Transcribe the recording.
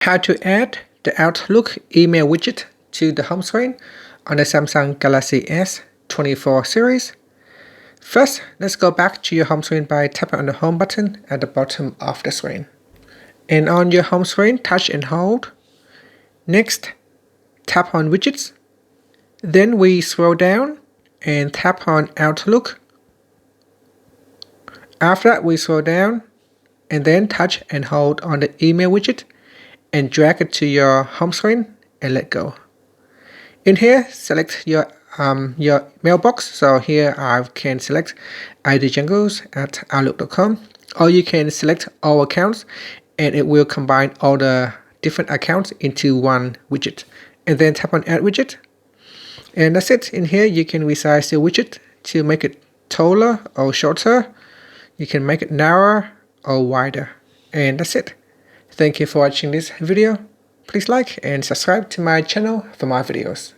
How to add the Outlook email widget to the home screen on the Samsung Galaxy S24 series. First, let's go back to your home screen by tapping on the home button at the bottom of the screen. And on your home screen, touch and hold. Next, tap on Widgets. Then we scroll down and tap on Outlook. After that, we scroll down and then touch and hold on the email widget and drag it to your home screen and let go. In here, select your mailbox. So here I can select idjungles@outlook.com, or you can select all accounts and it will combine all the different accounts into one widget. And then tap on Add Widget. And that's it. In here, you can resize your widget to make it taller or shorter. You can make it narrower or wider. And that's it. Thank you for watching this video. Please like and subscribe to my channel for more videos.